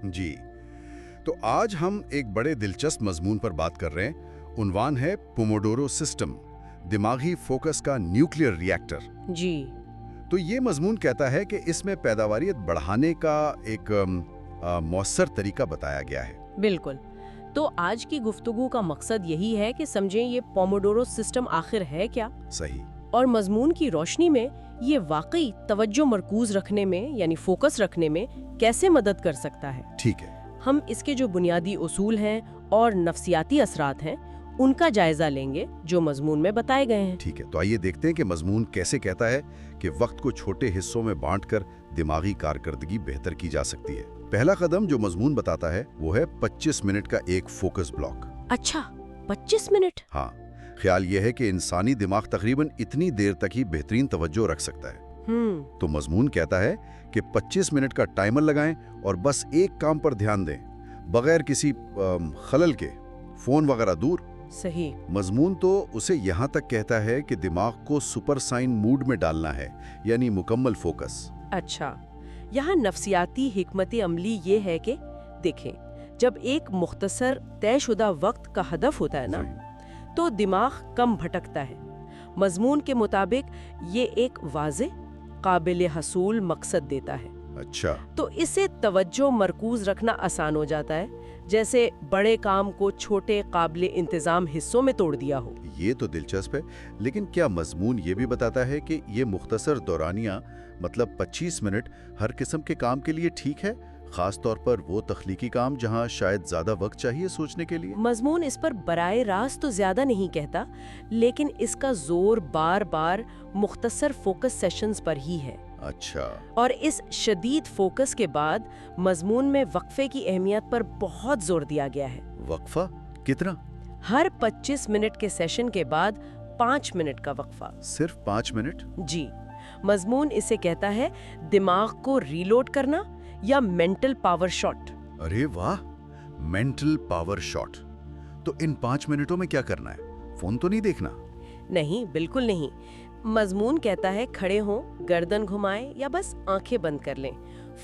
جی، تو آج ہم ایک بڑے دلچسپ مضمون پر بات کر رہے ہیں۔ عنوان ہے پوموڈورو سسٹم، دماغی فوکس کا نیوکلیئر ری ایکٹر۔ جی تو یہ مضمون کہتا ہے کہ اس میں پیداواریت بڑھانے کا ایک مؤثر طریقہ بتایا گیا ہے۔ بالکل۔ تو آج کی گفتگو کا مقصد یہی ہے کہ سمجھیں یہ پوموڈورو سسٹم آخر ہے کیا، صحیح۔ اور مضمون کی روشنی میں یہ واقعی توجہ مرکوز رکھنے میں یعنی فوکس رکھنے میں کیسے مدد کر سکتا ہے۔ ٹھیک ہے۔ ہم اس کے جو بنیادی اصول ہیں اور نفسیاتی اثرات ہیں ان کا جائزہ لیں گے جو مضمون میں بتائے گئے ہیں۔ ٹھیک ہے، تو آئیے دیکھتے ہیں کہ مضمون کیسے کہتا ہے کہ وقت کو چھوٹے حصوں میں بانٹ کر دماغی کارکردگی بہتر کی جا سکتی ہے۔ پہلا قدم جو مضمون بتاتا ہے وہ ہے 25 منٹ کا ایک فوکس بلاک۔ اچھا، 25 منٹ؟ ہاں، خیال یہ ہے کہ انسانی دماغ تقریباً اتنی دیر تک ہی بہترین توجہ رکھ سکتا ہے۔ تو مضمون کہتا ہے کہ 25 منٹ کا ٹائمر لگائیں اور بس ایک کام پر دھیان دیں، بغیر کسی خلل کے، فون وغیرہ دور۔ صحیح۔ مضمون تو اسے یہاں تک کہتا ہے کہ دماغ کو سپر سائن موڈ میں ڈالنا ہے، یعنی مکمل فوکس۔ اچھا، یہاں نفسیاتی حکمت عملی یہ ہے کہ دیکھیں، جب ایک مختصر طے شدہ وقت کا ہدف ہوتا ہے نا تو دماغ کم بھٹکتا ہے۔ مضمون کے مطابق یہ ایک واضح، قابل حصول مقصد دیتا ہے۔ اچھا، تو اسے توجہ مرکوز رکھنا آسان ہو جاتا ہے، جیسے بڑے کام کو چھوٹے قابل انتظام حصوں میں توڑ دیا ہو۔ یہ تو دلچسپ ہے، لیکن کیا مضمون یہ بھی بتاتا ہے کہ یہ مختصر دورانیہ مطلب 25 منٹ ہر قسم کے کام کے لیے ٹھیک ہے، خاص طور پر وہ تخلیقی کام جہاں شاید زیادہ وقت چاہیے سوچنے کے لیے؟ مضمون اس پر براہ راست تو زیادہ نہیں کہتا، لیکن اس کا زور بار بار مختصر فوکس سیشنز پر ہی ہے۔ اچھا۔ اور اس شدید فوکس کے بعد مضمون میں وقفے کی اہمیت پر بہت زور دیا گیا ہے۔ وقفہ کتنا؟ ہر 25 منٹ کے سیشن کے بعد 5 منٹ کا وقفہ۔ صرف 5 منٹ؟ جی، مضمون اسے کہتا ہے دماغ کو ریلوڈ کرنا یا مینٹل پاور شاٹ۔ ارے واہ، مینٹل پاور شاٹ۔ تو ان 5 منٹوں میں کیا کرنا ہے؟ فون تو نہیں دیکھنا؟ نہیں، بالکل نہیں۔ مضمون کہتا ہے کھڑے ہوں، گردن گھمائیں یا بس آنکھیں بند کر لیں۔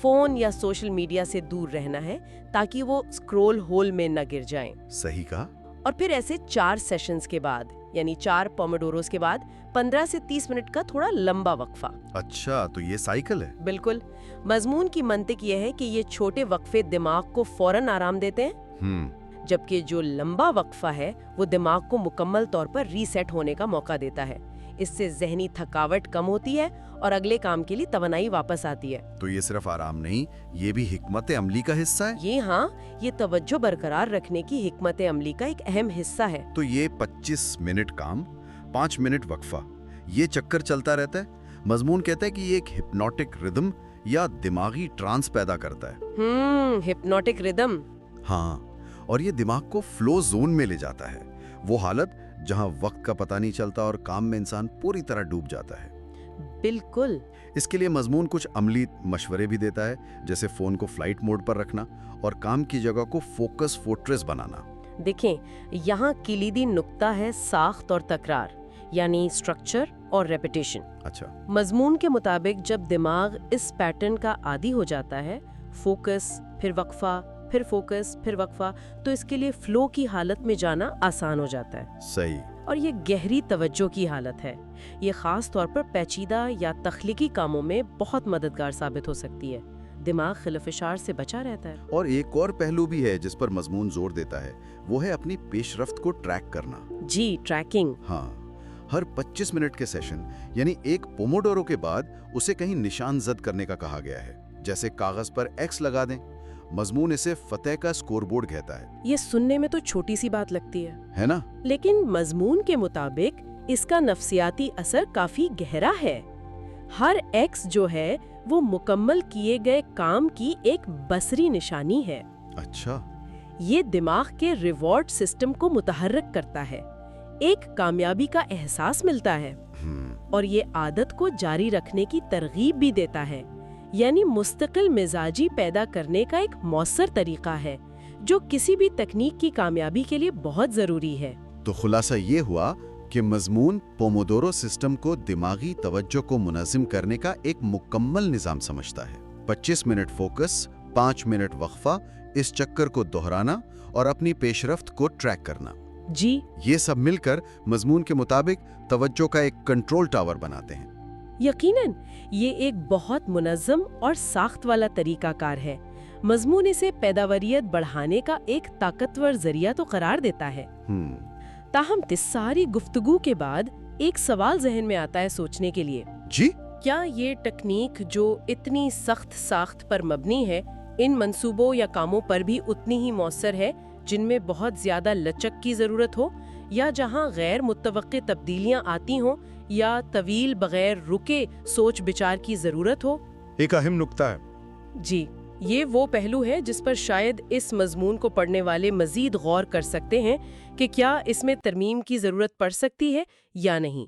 فون یا سوشل میڈیا سے دور رہنا ہے تاکہ وہ اسکرول ہول میں نہ گر جائیں۔ صحیح کہا۔ اور پھر ایسے 4 سیشنز کے بعد یعنی 4 پوموڈوروز کے بعد 15 سے 30 منٹ کا تھوڑا لمبا وقفہ۔ اچھا، تو یہ سائیکل ہے؟ بالکل۔ مضمون کی منطق یہ ہے کہ یہ چھوٹے وقفے دماغ کو فوراً آرام دیتے ہیں، جبکہ جو لمبا وقفہ ہے وہ دماغ کو مکمل طور پر ری سیٹ ہونے کا موقع دیتا ہے۔ اس سے ذہنی تھکاوٹ کم ہوتی ہے اور اگلے کام کے لیے توانائی واپس آتی ہے۔ تو یہ صرف آرام نہیں، یہ بھی حکمت عملی کا حصہ ہے؟ یہ ہاں، یہ توجہ برقرار رکھنے کی حکمت عملی کا ایک اہم حصہ ہے۔ تو یہ 25 منٹ کام، 5 منٹ وقفہ، یہ چکر چلتا رہتا ہے۔ مضمون کہتا ہے کہ یہ ایک ہپنوٹک ردم یا دماغی ٹرانس پیدا کرتا ہے۔ ہپنوٹک ردم۔ ہاں، اور یہ دماغ کو فلو زون میں لے جاتا ہے، وہ حالت جہاں وقت کا پتہ نہیں چلتا اور کام میں انسان پوری طرح ڈوب جاتا ہے۔ بالکل۔ اس کے لیے مضمون کچھ عملی مشورے بھی دیتا ہے، جیسے فون کو فلائٹ موڈ پر رکھنا اور کام کی جگہ کو فوکس فورٹریس بنانا۔ دیکھیں، یہاں کلیدی نقطہ ہے ساخت اور تکرار، یعنی اسٹرکچر اور ریپیٹیشن۔ اچھا۔ مضمون کے مطابق جب دماغ اس پیٹرن کا عادی ہو جاتا ہے، فوکس پھر وقفہ پھر فوکس پھر وقفہ، تو اس کے لیے فلو کی حالت میں جانا آسان ہو جاتا ہے۔ صحیح۔ اور یہ گہری توجہ کی حالت ہے۔ یہ خاص طور پر پیچیدہ یا تخلیقی کاموں میں بہت مددگار ثابت ہو سکتی ہے۔ دماغ خلفشار سے بچا رہتا ہے۔ اور ایک اور پہلو بھی ہے جس پر مضمون زور دیتا ہے، وہ ہے اپنی پیش رفت کو ٹریک کرنا۔ جی، ٹریکنگ۔ ہاں، ہر 25 منٹ کے سیشن یعنی ایک پوموڈورو کے بعد اسے کہیں نشان زد کرنے کا کہا گیا ہے، جیسے کاغذ پر ایکس لگا دیں۔ مضمون اسے فتح کا اسکور بورڈ کہتا ہے۔ یہ سننے میں تو چھوٹی سی بات لگتی ہے نا؟ لیکن مضمون کے مطابق اس کا نفسیاتی اثر کافی گہرا ہے۔ ہر ایکس جو ہے وہ مکمل کیے گئے کام کی ایک بصری نشانی ہے۔ اچھا۔ یہ دماغ کے ریوارڈ سسٹم کو متحرک کرتا ہے، ایک کامیابی کا احساس ملتا ہے، اور یہ عادت کو جاری رکھنے کی ترغیب بھی دیتا ہے، یعنی مستقل مزاجی پیدا کرنے کا ایک مؤثر طریقہ ہے جو کسی بھی تکنیک کی کامیابی کے لیے بہت ضروری ہے۔ تو خلاصہ یہ ہوا کہ مضمون پوموڈورو سسٹم کو دماغی توجہ کو منظم کرنے کا ایک مکمل نظام سمجھتا ہے۔ 25 منٹ فوکس، 5 منٹ وقفہ، اس چکر کو دہرانا اور اپنی پیشرفت کو ٹریک کرنا، جی یہ سب مل کر مضمون کے مطابق توجہ کا ایک کنٹرول ٹاور بناتے ہیں۔ یقیناً یہ ایک بہت منظم اور ساخت والا طریقہ کار ہے۔ مضمون اسے پیداواریت بڑھانے کا ایک طاقتور ذریعہ تو قرار دیتا ہے۔ تاہم اس ساری گفتگو کے بعد ایک سوال ذہن میں آتا ہے سوچنے کے لیے۔ جی؟ کیا یہ ٹیکنیک جو اتنی سخت ساخت پر مبنی ہے، ان منصوبوں یا کاموں پر بھی اتنی ہی مؤثر ہے جن میں بہت زیادہ لچک کی ضرورت ہو، یا جہاں غیر متوقع تبدیلیاں آتی ہوں یا طویل بغیر رکے سوچ بچار کی ضرورت ہو؟ ایک اہم نکتہ ہے۔ جی، یہ وہ پہلو ہے جس پر شاید اس مضمون کو پڑھنے والے مزید غور کر سکتے ہیں کہ کیا اس میں ترمیم کی ضرورت پڑ سکتی ہے یا نہیں۔